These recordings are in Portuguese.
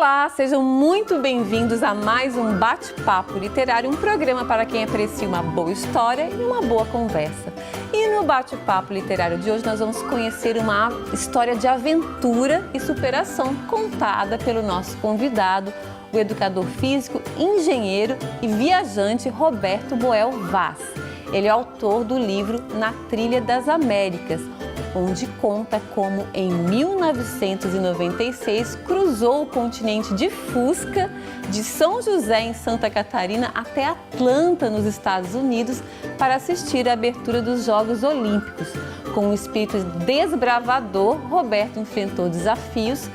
Olá, sejam muito bem-vindos a mais um Bate-Papo Literário, um programa para quem aprecia uma boa história e uma boa conversa. E no Bate-Papo Literário de hoje nós vamos conhecer uma história de aventura e superação contada pelo nosso convidado, o educador físico, engenheiro e viajante Roberto Boel Vaz. Ele é autor do livro Na Trilha das Américas, onde conta como em 1996 cruzou o continente de Fusca, de São José em Santa Catarina até Atlanta, nos Estados Unidos, para assistir à abertura dos Jogos Olímpicos. Com um espírito desbravador, Roberto enfrentou desafios,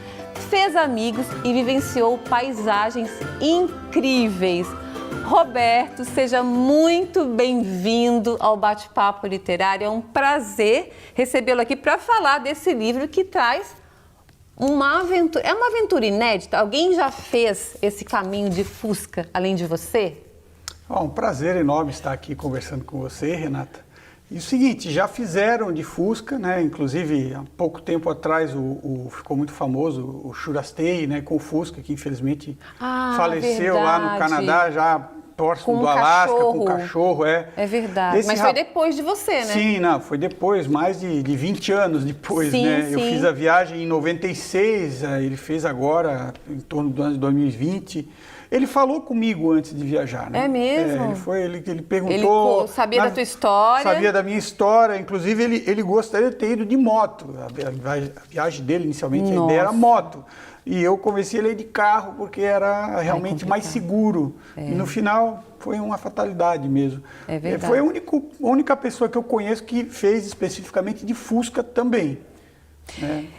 fez amigos e vivenciou paisagens incríveis. Roberto, seja muito bem-vindo ao Bate-Papo Literário. É um prazer recebê-lo aqui para falar desse livro que traz uma aventura. É uma aventura inédita? Alguém já fez esse caminho de Fusca, além de você? Um prazer enorme estar aqui conversando com você, Renata. E o seguinte, já fizeram de Fusca, né? Inclusive, há pouco tempo atrás ficou muito famoso o Churastei, né? Com o Fusca, que infelizmente faleceu lá no Canadá, já próximo do Alasca, com o cachorro. É verdade, mas foi depois de você, né? Sim, não, foi depois, mais de 20 anos depois, sim, né? Sim. Eu fiz a viagem em 96, ele fez agora, em torno do ano de 2020. Ele falou comigo antes de viajar, né? É mesmo? Ele perguntou... Ele sabia da tua história? Sabia da minha história. Inclusive, ele gostaria de ter ido de moto. A viagem dele, inicialmente, a ideia era moto. E eu convenci ele a ir de carro, porque era realmente mais seguro. E no final, foi uma fatalidade mesmo. É verdade. Foi a única pessoa que eu conheço que fez especificamente de Fusca também.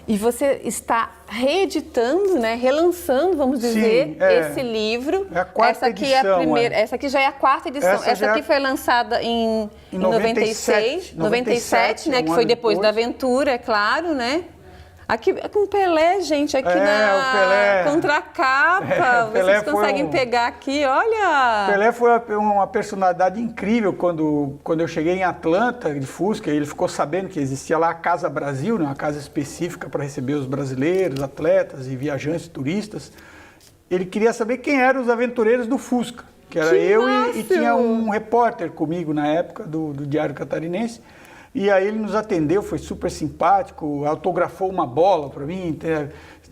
E você está reeditando, né, relançando, vamos dizer, esse livro. É a quarta edição. Essa aqui já é a quarta edição. Essa aqui foi lançada em 97, né, que foi depois da aventura, é claro, né? Aqui com o Pelé, gente, aqui na contracapa, vocês conseguem pegar aqui, olha... Pelé foi uma personalidade incrível quando eu cheguei em Atlanta, de Fusca, ele ficou sabendo que existia lá a Casa Brasil, né, uma casa específica para receber os brasileiros, atletas e viajantes, turistas. Ele queria saber quem eram os aventureiros do Fusca, que era eu e tinha um repórter comigo na época, do Diário Catarinense. E aí ele nos atendeu, foi super simpático, autografou uma bola para mim,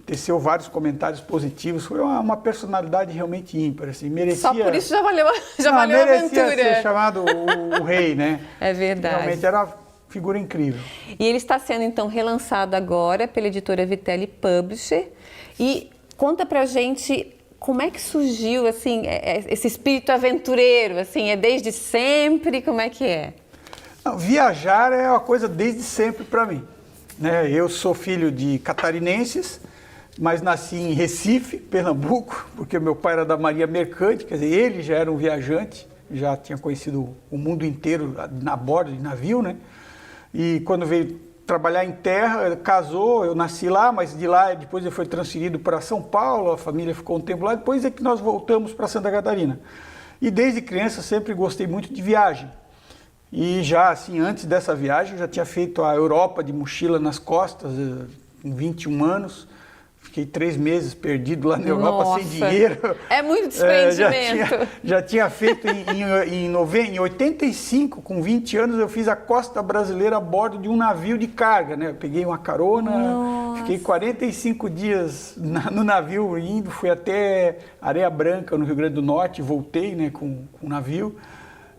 teceu vários comentários positivos. Foi uma personalidade realmente ímpar, assim, merecia... Só por isso já valeu a aventura. Merecia ser chamado o rei, né? É verdade. Realmente era uma figura incrível. E ele está sendo, então, relançado agora pela editora Vitelli Publisher. E conta pra gente... Como é que surgiu, assim, esse espírito aventureiro? Assim, é desde sempre? Como é que é? Não, viajar é uma coisa desde sempre para mim, né? Eu sou filho de catarinenses, mas nasci em Recife, Pernambuco, porque meu pai era da Marinha Mercante, quer dizer, ele já era um viajante, já tinha conhecido o mundo inteiro na bordo de navio, né? E quando veio trabalhar em terra, casou, eu nasci lá, mas de lá depois ele foi transferido para São Paulo, a família ficou um tempo lá, depois é que nós voltamos para Santa Catarina. E desde criança sempre gostei muito de viagem. E já, assim, antes dessa viagem, eu já tinha feito a Europa de mochila nas costas, com 21 anos. Fiquei 3 meses perdido lá na Europa, sem dinheiro. É muito desprendimento. Já tinha feito em 85, com 20 anos, eu fiz a costa brasileira a bordo de um navio de carga, né? Eu peguei uma carona, fiquei 45 dias no navio indo, fui até Areia Branca, no Rio Grande do Norte, voltei, né, com o navio.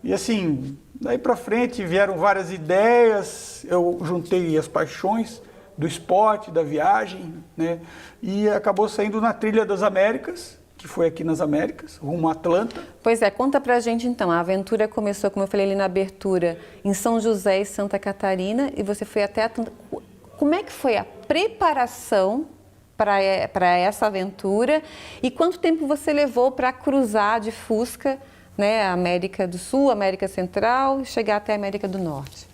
E assim... Daí para frente vieram várias ideias, eu juntei as paixões do esporte, da viagem, né? E acabou saindo na Trilha das Américas, que foi aqui nas Américas, rumo a Atlanta. Pois é, conta pra gente então, a aventura começou, como eu falei ali na abertura, em São José e Santa Catarina, e você foi até Atlanta. Como é que foi a preparação para essa aventura e quanto tempo você levou para cruzar de Fusca, né, América do Sul, América Central e chegar até a América do Norte?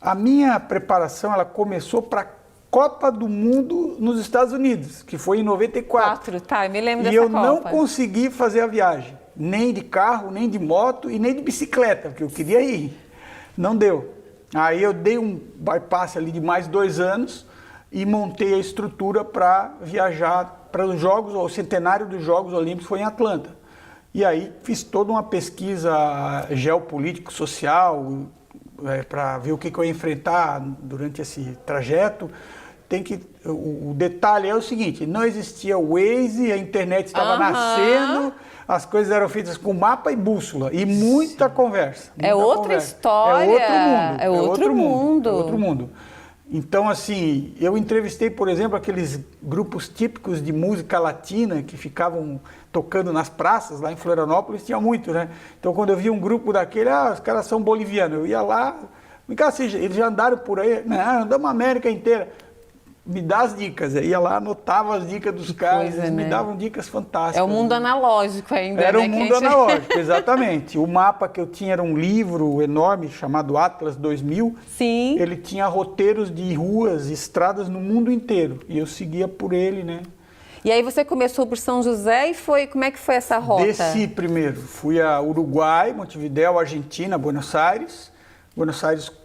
A minha preparação, ela começou para a Copa do Mundo nos Estados Unidos, que foi em 94. Tá, eu me lembro dessa Copa. E eu não consegui fazer a viagem, nem de carro, nem de moto e nem de bicicleta, porque eu queria ir. Não deu. Aí eu dei um bypass ali de mais 2 anos e montei a estrutura para viajar para os Jogos, o centenário dos Jogos Olímpicos foi em Atlanta. E aí fiz toda uma pesquisa geopolítico-social para ver o que eu ia enfrentar durante esse trajeto. O detalhe é o seguinte, não existia o Waze, a internet estava nascendo, as coisas eram feitas com mapa e bússola e muita conversa. É outra história. É outro mundo. Então, assim, eu entrevistei, por exemplo, aqueles grupos típicos de música latina que ficavam tocando nas praças, lá em Florianópolis, tinha muito, né? Então, quando eu via um grupo daquele, os caras são bolivianos, eu ia lá, eles já andaram por aí, não, andamos a América inteira. Me dá as dicas, eu ia lá, anotava as dicas dos caras, eles me davam dicas fantásticas. É o mundo analógico ainda, Era né? o mundo analógico, exatamente. O mapa que eu tinha era um livro enorme chamado Atlas 2000. Sim. Ele tinha roteiros de ruas, estradas no mundo inteiro, e eu seguia por ele, né? E aí você começou por São José e como é que foi essa rota? Desci primeiro, fui a Uruguai, Montevidéu, Argentina, Buenos Aires,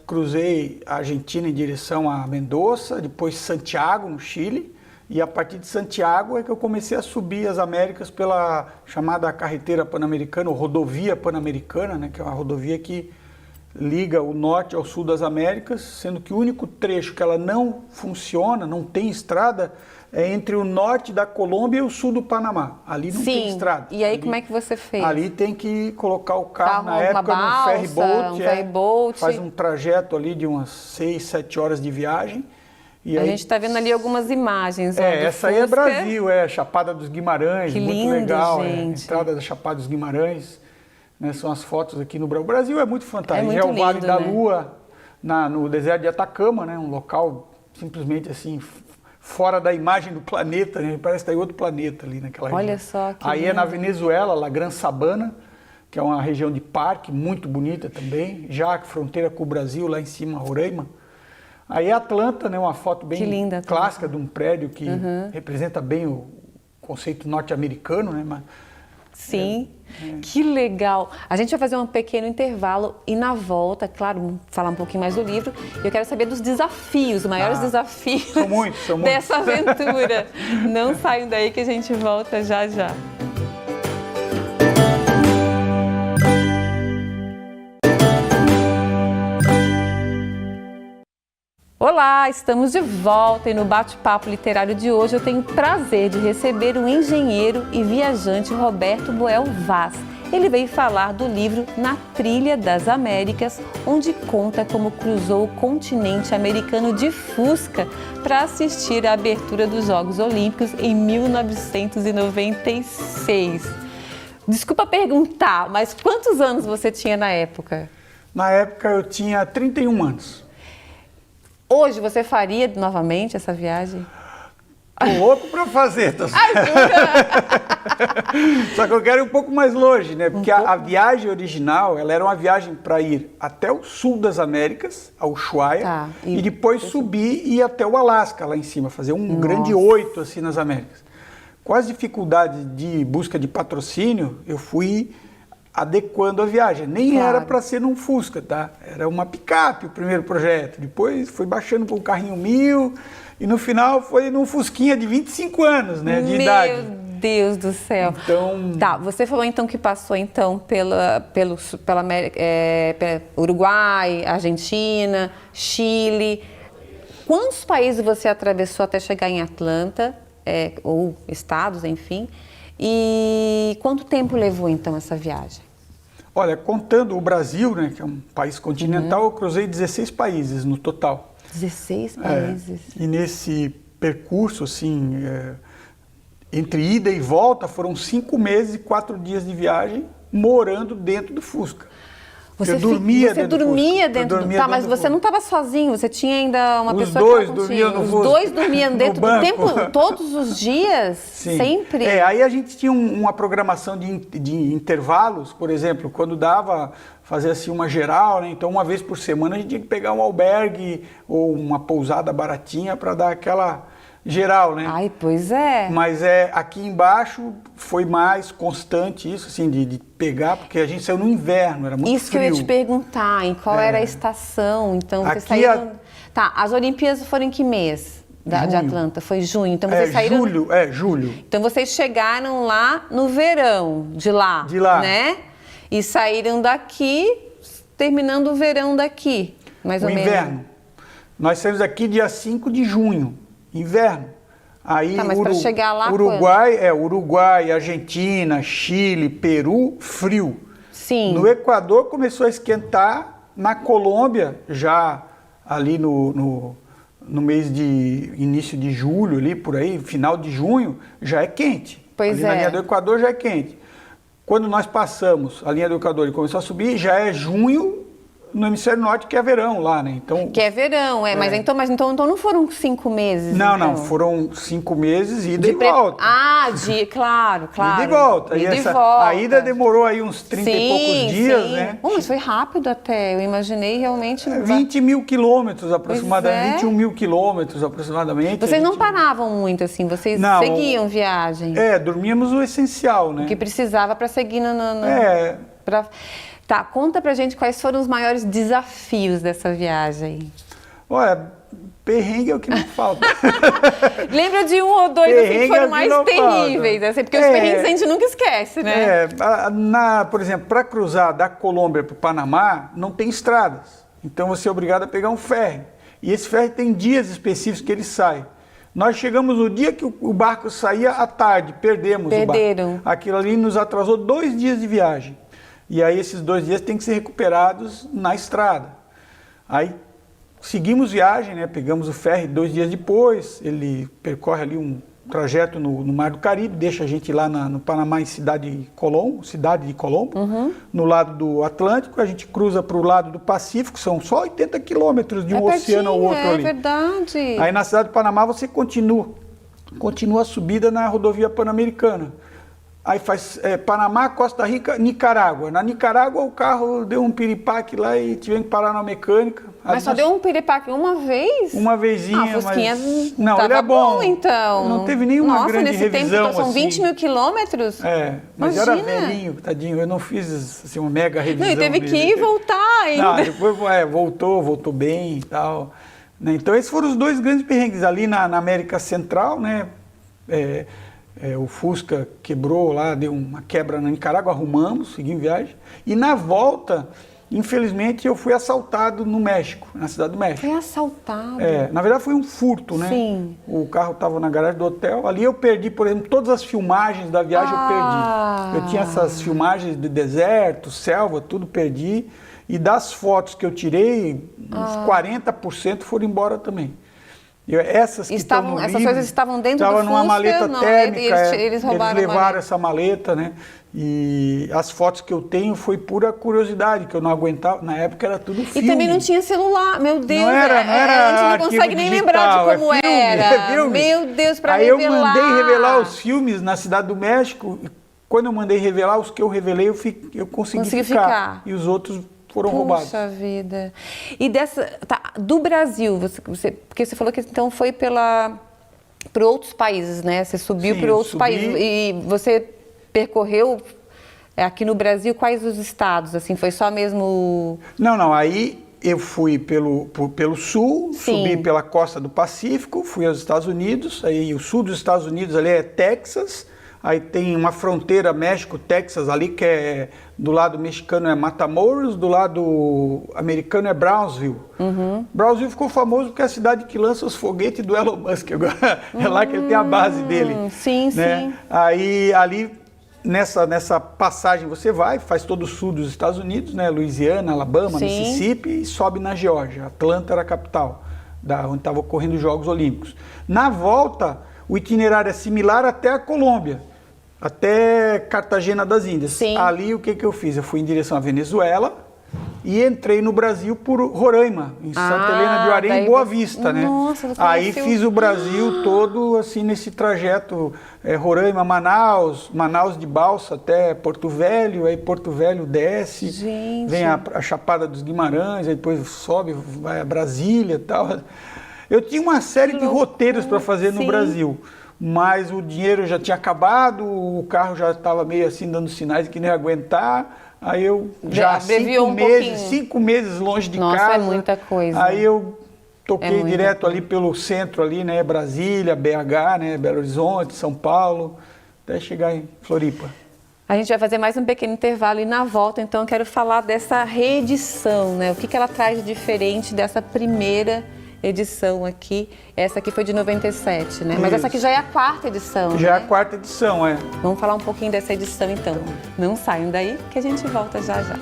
cruzei a Argentina em direção a Mendoza, depois Santiago, no Chile, e a partir de Santiago é que eu comecei a subir as Américas pela chamada carretera pan-americana, ou rodovia pan-americana, né, que é uma rodovia que liga o norte ao sul das Américas, sendo que o único trecho que ela não funciona, não tem estrada, é entre o norte da Colômbia e o sul do Panamá. Ali não tem estrada. E aí como é que você fez? Ali tem que colocar o carro na época num ferryboat, faz um trajeto ali de umas 6, 7 horas de viagem. E a aí, gente está vendo ali algumas imagens. Essa aí é Brasil, Chapada dos Guimarães, que muito lindo, legal. gente. Entrada da Chapada dos Guimarães, né, são as fotos aqui no Brasil. O Brasil é muito fantástico. É muito o Vale lindo, da né? Lua, no deserto de Atacama, né, um local simplesmente assim, fora da imagem do planeta, né? Parece que está em outro planeta ali naquela região. Olha só que Aí lindo. é na Venezuela, La Gran Sabana, que é uma região de parque muito bonita também, já fronteira com o Brasil, lá em cima, Roraima. Aí é Atlanta, né? Uma foto bem linda, clássica de um prédio que representa bem o conceito norte-americano, né? Sim, que legal. A gente vai fazer um pequeno intervalo e na volta, claro, falar um pouquinho mais do livro. Eu quero saber dos desafios, os maiores desafios são muitos. dessa aventura. Não saiam daí que a gente volta já já. Olá, estamos de volta e no bate-papo literário de hoje eu tenho o prazer de receber o engenheiro e viajante Roberto Boel Vaz. Ele veio falar do livro Na Trilha das Américas, onde conta como cruzou o continente americano de Fusca para assistir à abertura dos Jogos Olímpicos em 1996. Desculpa perguntar, mas quantos anos você tinha na época? Na época eu tinha 31 anos. Hoje você faria novamente essa viagem? Tô louco para fazer, tá certo? Só que eu quero ir um pouco mais longe, né? Porque a viagem original, ela era uma viagem para ir até o sul das Américas, ao Ushuaia, e depois subir e ir até o Alasca, lá em cima, fazer um grande 8 assim nas Américas. Com as dificuldades de busca de patrocínio, eu fui adequando a viagem. Nem era para ser num Fusca, tá? Era uma picape o primeiro projeto. Depois foi baixando para um carrinho 1000 e no final foi num Fusquinha de 25 anos, né, de idade. Meu Deus do céu. Então... Tá, você falou então que passou então pela Uruguai, Argentina, Chile. Quantos países você atravessou até chegar em Atlanta, ou estados, enfim? E quanto tempo levou então essa viagem? Olha, contando o Brasil, né, que é um país continental, eu cruzei 16 países no total. 16 países. E nesse percurso, assim, entre ida e volta, foram 5 meses e 4 dias de viagem, morando dentro do Fusca. Você dormia dentro do Fusca? Tá, mas você não estava sozinho, você tinha ainda uma pessoa que estava contigo. Os dois dormiam no Fusca. Os dois dormiam dentro do tempo, todos os dias? Sim. Sempre? Aí a gente tinha uma programação de intervalos, por exemplo, quando dava fazer assim uma geral, né? Então uma vez por semana a gente tinha que pegar um albergue ou uma pousada baratinha para dar aquela geral, né? Ai, pois é. Mas aqui embaixo foi mais constante isso, assim, de pegar, porque a gente saiu no inverno, era muito frio. Isso que eu ia te perguntar, em qual era a estação, então você saiu... Tá, as Olimpíadas foram em que mês? de Atlanta? Foi junho. Então vocês saíram... Julho. Então vocês chegaram lá no verão de lá. De lá. Né? E saíram daqui, terminando o verão daqui, mais ou menos. O inverno. Nós saímos aqui dia 5 de junho, inverno. Aí mas para chegar lá Uruguai, Argentina, Chile, Peru, frio. Sim. No Equador começou a esquentar, na Colômbia, já ali no mês de início de julho, ali por aí, final de junho, já é quente. Pois ali na linha do Equador já é quente. Quando nós passamos a linha do Equador e começou a subir, já é junho no hemisfério norte, que é verão lá, né? Então, que é verão, Mas então não foram 5 meses? Não, foram 5 meses, ida e volta. Claro. Ida e volta. Ida e volta. A ida demorou aí uns 30 e poucos dias, né? Mas foi rápido até, eu imaginei realmente... 20 mil quilômetros aproximadamente, 21 mil quilômetros aproximadamente. Vocês não paravam muito assim, vocês seguiam viagem? Dormíamos o essencial, né? O que precisava para seguir Tá, conta pra gente quais foram os maiores desafios dessa viagem. Olha, perrengue é o que não falta. Lembra de um ou dois assim, que foram mais terríveis, assim, porque os perrengues a gente nunca esquece, né? Por exemplo, para cruzar da Colômbia para o Panamá, não tem estradas. Então você é obrigado a pegar um ferry. E esse ferry tem dias específicos que ele sai. Nós chegamos no dia que o barco saía à tarde, perdemos o barco. Aquilo ali nos atrasou 2 dias de viagem. E aí esses 2 dias têm que ser recuperados na estrada. Aí seguimos viagem, né? Pegamos o ferry 2 dias depois, ele percorre ali um trajeto no Mar do Caribe, deixa a gente lá no Panamá em cidade de Colombo, no lado do Atlântico, a gente cruza para o lado do Pacífico, são só 80 quilômetros de um oceano ao outro ali. É verdade. Aí na cidade do Panamá você continua a subida na rodovia Pan-Americana. Aí faz Panamá, Costa Rica, Nicarágua. Na Nicarágua o carro deu um piripaque lá e tivemos que parar na mecânica. Mas só deu um piripaque uma vez? Uma vezinha, Fusquinha não, ele é bom. Então. Não teve nenhuma grande nesse revisão. Tempo, são 20 mil quilômetros? Mas imagina. Era velhinho, tadinho. Eu não fiz assim, uma mega revisão. Não, e teve que ir e voltar ainda. Não, depois voltou bem e tal. Né? Então esses foram os 2 grandes perrengues. Ali na América Central, né? O Fusca quebrou lá, deu uma quebra na Nicarágua, arrumamos, seguimos viagem. E na volta, infelizmente, eu fui assaltado no México, na cidade do México. Foi assaltado? Na verdade foi um furto, né? Sim. O carro estava na garagem do hotel. Ali eu perdi, por exemplo, todas as filmagens da viagem eu perdi. Eu tinha essas filmagens de deserto, selva, tudo perdi. E das fotos que eu tirei, uns 40% foram embora também. Essas coisas estavam dentro do Fusca? Numa maleta térmica. Eles roubaram eles levaram essa maleta, né? E as fotos que eu tenho foi pura curiosidade, que eu não aguentava. Na época era tudo filme. E também não tinha celular, meu Deus. Não era a gente não consegue nem lembrar de como era. Filme. Meu Deus, para revelar. Aí eu mandei revelar os filmes filmes na Cidade do México. Quando eu mandei revelar, os que eu revelei, eu consegui ficar. E os outros foram roubados. Puxa vida. E do Brasil, porque você falou que então foi para outros países, né? Você subiu para outros países. E você percorreu aqui no Brasil quais os estados? Assim, foi só mesmo... Não. Aí eu fui pelo sul, Sim. Subi pela costa do Pacífico, fui aos Estados Unidos. Aí o sul dos Estados Unidos ali é Texas. Aí tem uma fronteira México-Texas ali, que é do lado mexicano é Matamoros, do lado americano é Brownsville. Brownsville ficou famoso porque é a cidade que lança os foguetes do Elon Musk. Agora é lá que ele tem a base dele. Sim, né? sim. Aí ali nessa passagem você faz todo o sul dos Estados Unidos, né? Louisiana, Alabama, sim. Mississippi, e sobe na Geórgia. Atlanta era a capital, onde estavam ocorrendo os Jogos Olímpicos. Na volta, o itinerário é similar até a Colômbia, até Cartagena das Índias. Sim. Ali o que eu fiz? Eu fui em direção à Venezuela e entrei no Brasil por Roraima, em Santa Helena de Uari, em Boa Vista, né? Nossa, aí fiz o Brasil todo assim nesse trajeto, Roraima, Manaus de balsa até Porto Velho, aí Porto Velho desce, Gente. Vem a Chapada dos Guimarães, aí depois sobe, vai a Brasília e tal. Eu tinha uma série de roteiros para fazer no Brasil, mas o dinheiro já tinha acabado, o carro já estava meio assim dando sinais de que não ia aguentar. Aí eu já 5 meses longe de casa. Nossa, é muita coisa. Aí eu Toquei direto ali pelo centro ali, né? Brasília, BH, né? Belo Horizonte, São Paulo, até chegar em Floripa. A gente vai fazer mais um pequeno intervalo e na volta, então, eu quero falar dessa reedição, né? O que ela traz de diferente dessa primeira edição aqui. Essa aqui foi de 97, né? Mas essa aqui já é a quarta edição, Já é né? a quarta edição, é. Vamos falar um pouquinho dessa edição, então. Não saiam daí que a gente volta já já.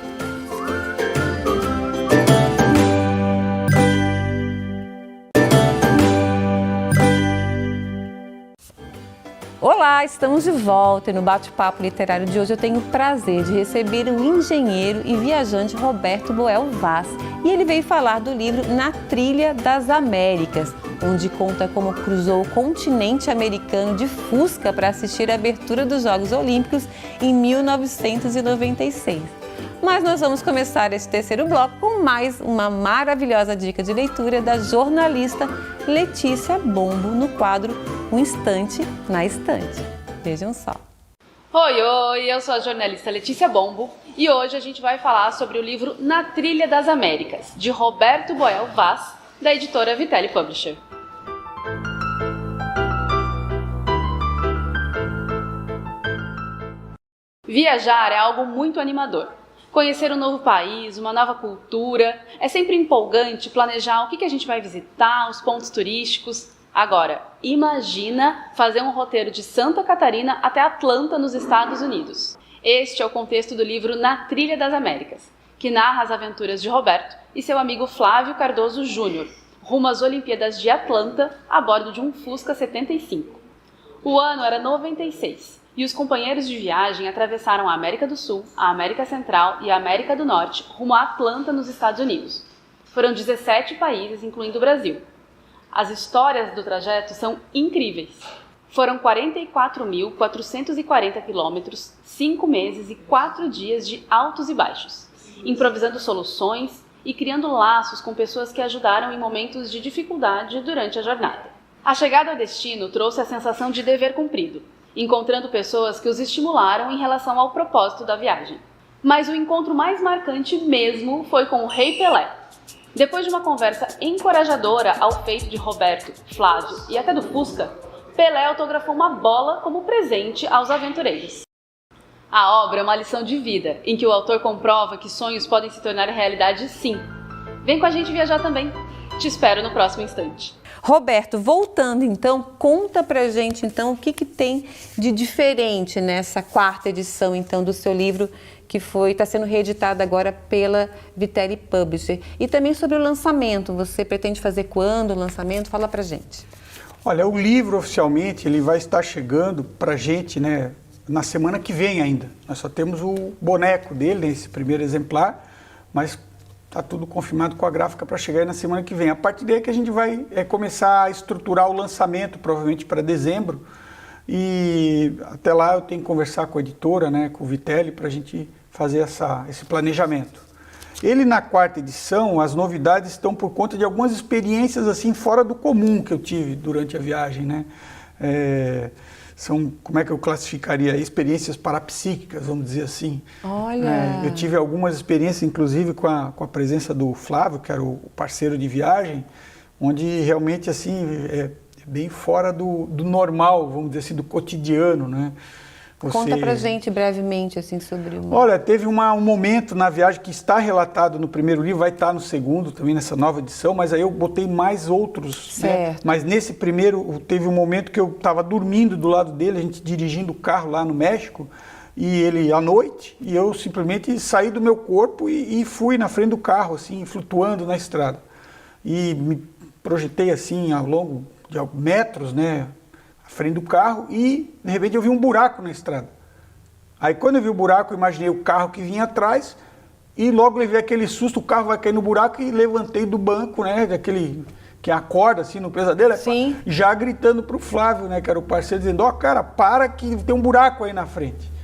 Olá, estamos de volta e no bate-papo literário de hoje eu tenho o prazer de receber o engenheiro e viajante Roberto Boel Vaz. E ele veio falar do livro Na Trilha das Américas, onde conta como cruzou o continente americano de Fusca para assistir a abertura dos Jogos Olímpicos em 1996. Mas nós vamos começar esse terceiro bloco com mais uma maravilhosa dica de leitura da jornalista Letícia Bombo no quadro Um Instante na Estante. Vejam só. Oi, eu sou a jornalista Letícia Bombo e hoje a gente vai falar sobre o livro Na Trilha das Américas, de Roberto Boel Vaz, da editora Vitelli Publisher. Viajar é algo muito animador. Conhecer um novo país, uma nova cultura, é sempre empolgante planejar o que a gente vai visitar, os pontos turísticos. Agora, imagina fazer um roteiro de Santa Catarina até Atlanta, nos Estados Unidos. Este é o contexto do livro Na Trilha das Américas, que narra as aventuras de Roberto e seu amigo Flávio Cardoso Júnior, rumo às Olimpíadas de Atlanta, a bordo de um Fusca 75. O ano era 96. E os companheiros de viagem atravessaram a América do Sul, a América Central e a América do Norte rumo a Atlanta, nos Estados Unidos. Foram 17 países, incluindo o Brasil. As histórias do trajeto são incríveis. Foram 44.440 quilômetros, 5 meses e 4 dias de altos e baixos, improvisando soluções e criando laços com pessoas que ajudaram em momentos de dificuldade durante a jornada. A chegada ao destino trouxe a sensação de dever cumprido, encontrando pessoas que os estimularam em relação ao propósito da viagem. Mas o encontro mais marcante mesmo foi com o Rei Pelé. Depois de uma conversa encorajadora ao peito de Roberto, Flávio e até do Fusca, Pelé autografou uma bola como presente aos aventureiros. A obra é uma lição de vida, em que o autor comprova que sonhos podem se tornar realidade sim. Vem com a gente viajar também. Te espero no próximo instante. Roberto, voltando então, conta pra gente então o que tem de diferente nessa quarta edição então do seu livro que está sendo reeditado agora pela Vitelli Publisher. E também sobre o lançamento, você pretende fazer quando o lançamento? Fala pra gente. Olha, o livro oficialmente ele vai estar chegando pra gente, né, na semana que vem ainda. Nós só temos o boneco dele, esse primeiro exemplar, mas está tudo confirmado com a gráfica para chegar aí na semana que vem. A partir daí que a gente vai começar a estruturar o lançamento, provavelmente para dezembro. E até lá eu tenho que conversar com a editora, né, com o Vitelli, para a gente fazer esse planejamento. Ele, na quarta edição, as novidades estão por conta de algumas experiências assim fora do comum que eu tive durante a viagem, né? São, como é que eu classificaria? Experiências parapsíquicas, vamos dizer assim. Olha! Eu tive algumas experiências, inclusive, com a presença do Flávio, que era o parceiro de viagem, onde realmente, assim, é bem fora do normal, vamos dizer assim, do cotidiano, né? Conta pra gente brevemente, assim, sobre o... Olha, teve um momento na viagem que está relatado no primeiro livro, vai estar no segundo também, nessa nova edição, mas aí eu botei mais outros, né? Mas nesse primeiro, teve um momento que eu estava dormindo do lado dele, a gente dirigindo o carro lá no México, e ele à noite, e eu simplesmente saí do meu corpo e fui na frente do carro, assim, flutuando na estrada. E me projetei assim, ao longo de metros, né? À frente do carro e, de repente, eu vi um buraco na estrada. Aí, quando eu vi o buraco, eu imaginei o carro que vinha atrás e logo levei aquele susto, o carro vai cair no buraco e levantei do banco, né, daquele que acorda assim no pesadelo, sim, já gritando pro Flávio, né, que era o parceiro, dizendo, ó, cara, para que tem um buraco aí na frente.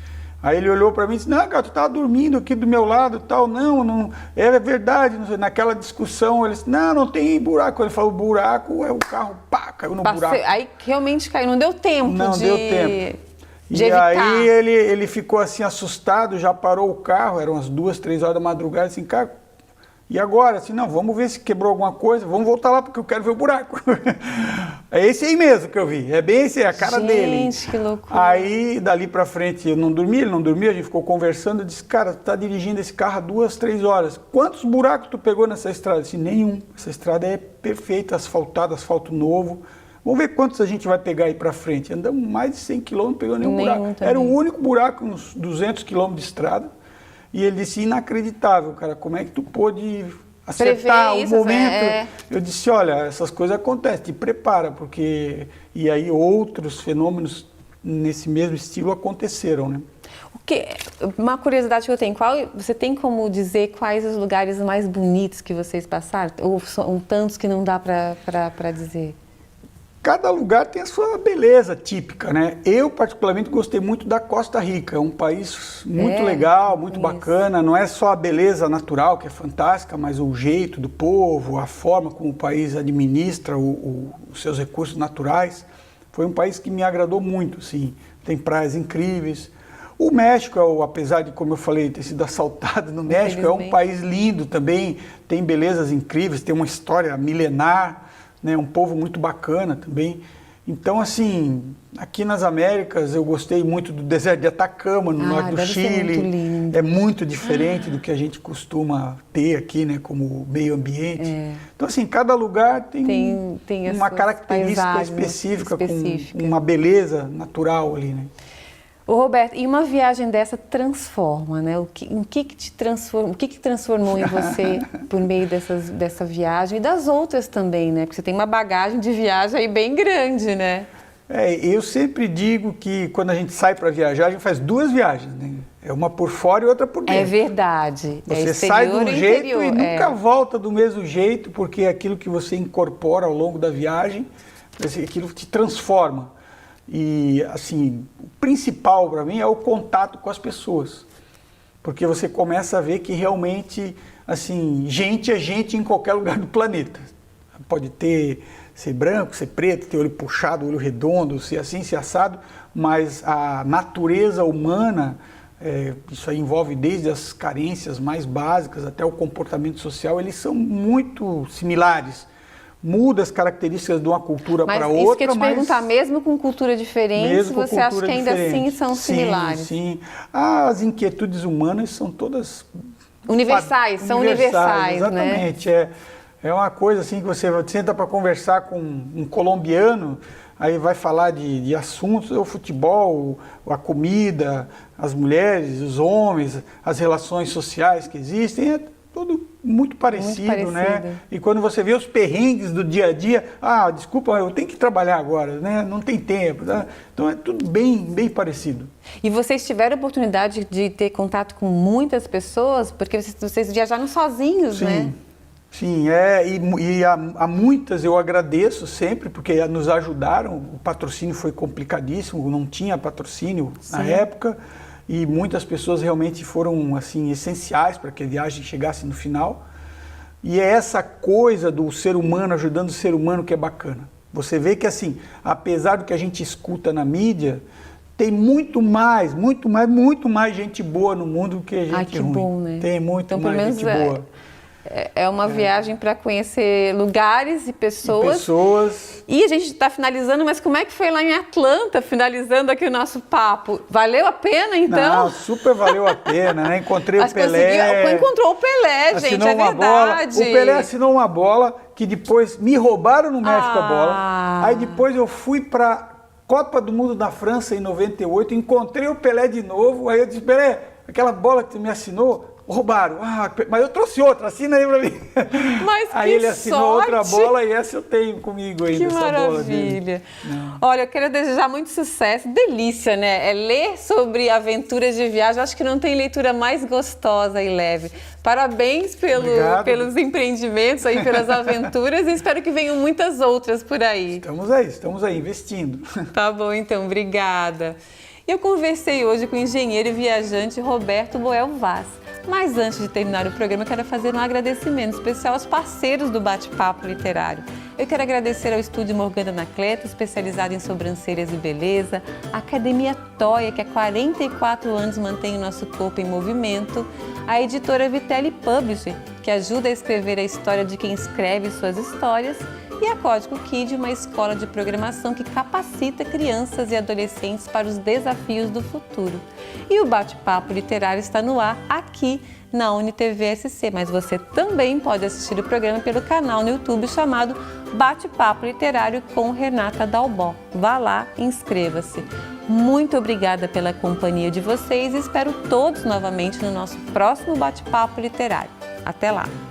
Aí ele olhou para mim e disse, não, cara, tu tava dormindo aqui do meu lado e tal, não, é verdade, naquela discussão, ele disse, não tem buraco, ele falou, buraco é o carro, pá, caiu no buraco. Aí realmente caiu, não deu tempo não deu tempo. De e evitar. Aí ele ficou assim assustado, já parou o carro, eram umas 2, 3 horas da madrugada, assim, cara, E agora, assim, não, vamos ver se quebrou alguma coisa, vamos voltar lá porque eu quero ver o buraco. É esse aí mesmo que eu vi, é bem esse, é a cara dele. Gente, que loucura. Aí, dali pra frente, eu não dormi, ele não dormia, a gente ficou conversando, eu disse, cara, tu tá dirigindo esse carro há 2, 3 horas, quantos buracos tu pegou nessa estrada? Eu disse, nenhum, essa estrada é perfeita, asfaltada, asfalto novo. Vamos ver quantos a gente vai pegar aí pra frente. Andamos mais de 100 quilômetros, não pegou nenhum buraco. Também. Era o único buraco, uns 200 quilômetros de estrada. E ele disse, inacreditável, cara, como é que tu pôde acertar o momento? Eu disse, olha, essas coisas acontecem, te prepara, porque... E aí outros fenômenos nesse mesmo estilo aconteceram, né? Uma curiosidade que eu tenho, você tem como dizer quais os lugares mais bonitos que vocês passaram? Ou são tantos que não dá para dizer? Cada lugar tem a sua beleza típica, né? Eu, particularmente, gostei muito da Costa Rica. É um país muito legal, muito bacana. Não é só a beleza natural, que é fantástica, mas o jeito do povo, a forma como o país administra os seus recursos naturais. Foi um país que me agradou muito, assim. Tem praias incríveis. O México, apesar de, como eu falei, ter sido assaltado no México, é um país lindo também. Tem belezas incríveis, tem uma história milenar. Né, um povo muito bacana também. Então, assim, aqui nas Américas eu gostei muito do deserto de Atacama, no norte do Chile. É muito diferente do que a gente costuma ter aqui, né, como meio ambiente. Então, assim, cada lugar tem uma característica específica, com uma beleza natural ali, né? Ô Roberto, e uma viagem dessa transforma, né? O que te transforma, o que transformou em você por meio dessa viagem e das outras também, né? Porque você tem uma bagagem de viagem aí bem grande, né? Eu sempre digo que quando a gente sai para viajar, a gente faz 2 viagens, né? É uma por fora e outra por dentro. É verdade. Você sai de um jeito e nunca volta do mesmo jeito, porque é aquilo que você incorpora ao longo da viagem, aquilo te transforma. E, assim, o principal para mim é o contato com as pessoas. Porque você começa a ver que realmente, assim, gente é gente em qualquer lugar do planeta. Pode ser branco, ser preto, ter olho puxado, olho redondo, ser assim, ser assado, mas a natureza humana, isso aí envolve desde as carências mais básicas até o comportamento social, eles são muito similares. Muda as características de uma cultura para outra. Mas isso que eu te perguntar, mesmo com cultura diferente, você acha que ainda assim são similares? Sim. As inquietudes humanas são todas... Universais, são universais, exatamente, né? É uma coisa assim que você senta para conversar com um colombiano, aí vai falar de assuntos, o futebol, a comida, as mulheres, os homens, as relações sociais que existem, é tudo muito parecido, né? E quando você vê os perrengues do dia a dia, desculpa, eu tenho que trabalhar agora, né? Não tem tempo, tá? Então é tudo bem parecido. E vocês tiveram a oportunidade de ter contato com muitas pessoas, porque vocês viajaram sozinhos, né? Sim, e a muitas eu agradeço sempre, porque nos ajudaram, o patrocínio foi complicadíssimo, não tinha patrocínio na época, e muitas pessoas realmente foram, assim, essenciais para que a viagem chegasse no final. E é essa coisa do ser humano ajudando o ser humano que é bacana. Você vê que, assim, apesar do que a gente escuta na mídia, tem muito mais gente boa no mundo do que gente ruim. Que bom, né? Tem muito mais gente boa. É uma viagem para conhecer lugares e pessoas. E a gente está finalizando, mas como é que foi lá em Atlanta, finalizando aqui o nosso papo? Valeu a pena, então? Não, super valeu a pena, né? Encontrei o Pelé. Encontrou o Pelé, gente, é verdade. Bola. O Pelé assinou uma bola que depois me roubaram no México a bola. Aí depois eu fui para Copa do Mundo da França em 98, encontrei o Pelé de novo. Aí eu disse, Pelé, aquela bola que tu me assinou, roubaram. Mas eu trouxe outra, assina aí pra mim. Mas aí ele assinou outra bola e essa eu tenho comigo ainda. Que maravilha. Olha, eu quero desejar muito sucesso. Delícia, né? Ler sobre aventuras de viagem. Acho que não tem leitura mais gostosa e leve. Parabéns pelos empreendimentos aí, pelas aventuras e espero que venham muitas outras por aí. Estamos aí investindo. Tá bom, então. Obrigada. Eu conversei hoje com o engenheiro e viajante Roberto Boel Vaz. Mas antes de terminar o programa, eu quero fazer um agradecimento especial aos parceiros do Bate-Papo Literário. Eu quero agradecer ao Estúdio Morgana Anacleto, especializado em sobrancelhas e beleza, a Academia Toia, que há 44 anos mantém o nosso corpo em movimento, a editora Vitelli Publishing, que ajuda a escrever a história de quem escreve suas histórias, e a Código Kid, uma escola de programação que capacita crianças e adolescentes para os desafios do futuro. E o Bate-Papo Literário está no ar aqui na UniTV SC, mas você também pode assistir o programa pelo canal no YouTube chamado Bate-Papo Literário com Renata Dalbó. Vá lá e inscreva-se. Muito obrigada pela companhia de vocês e espero todos novamente no nosso próximo Bate-Papo Literário. Até lá!